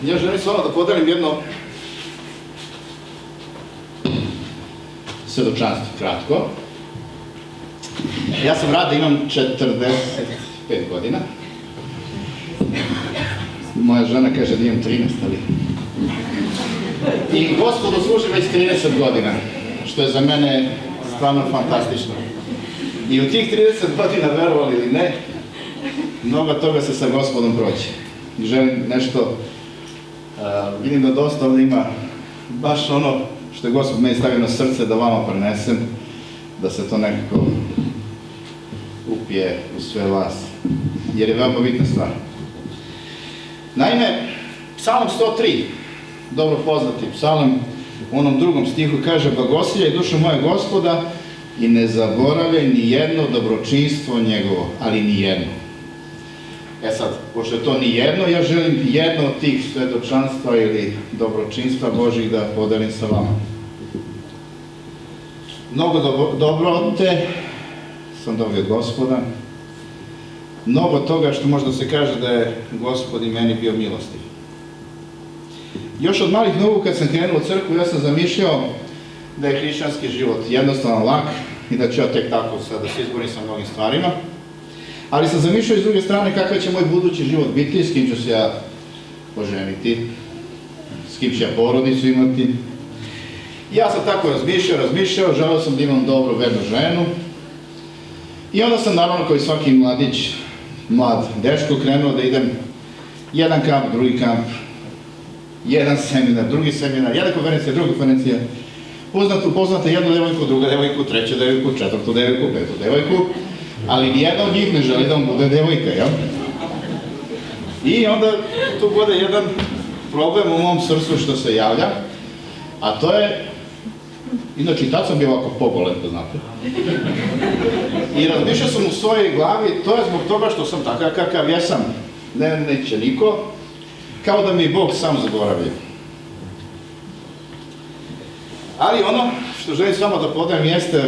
Ja želim s vama da podelim jedno svedočanstvo, kratko. Ja sam Rade, imam 45 godina. Moja žena kaže da imam 13, ali... I Gospodu služim već 30 godina, što je za mene stvarno fantastično. I u tih 30 godina, verovali ili ne, mnogo toga se sa Gospodom proći. I želim nešto, vidim da dosta ovdje ima baš ono što je Gospod meni stavio na srce da vama prenesem, da se to nekako upije u sve vas, jer je veoma bitna stvar. Naime, Psalam 103, dobro poznati psalam, u onom drugom stihu kaže: blagosiljaj dušo moja Gospoda i ne zaboravljaj ni jedno dobročinstvo njegovo, ali ni jedno. E sad, pošto je to ni jedno, ja želim jedno od tih svedočanstva ili dobročinstva Božih da podelim sa vama. Mnogo dobrote sam dobio od Gospoda, mnogo toga što možda se kaže da je Gospod i meni bio milostiv. Još od malih nogu kad sam krenuo u crkvu, ja sam zamišljao da je hrišćanski život jednostavan, lak i da ću ja tek tako sad da se izborim sa mnogim stvarima. Ali sam zamišljao iz druge strane kakav će moj budući život biti, s kim ću se ja oženiti, s kim ću ja porodicu imati. Ja sam tako razmišljao, želeo sam da imam dobru, vernu ženu. I onda sam naravno, kao i svaki mladić, mlad dečko, krenuo da idem jedan kamp, drugi kamp, jedan seminar, drugi seminar, jedna konferencija, druga konferencija. Upoznate jednu devojku, druga devojku, treću devojku, četvrtu devojku, petu devojku, ali nijedna od njih ne želi da vam bude devojka, jel? I onda tu bude jedan problem u mom srcu što se javlja, a to je, inače i tad sam bio ovako pobolen, da znate. I razmišljao sam u svojoj glavi, to je zbog toga što sam takav kakav jesam. Neće niko, kao da mi Bog sam zaboravlja. Ali ono što želim s vama da podajem jeste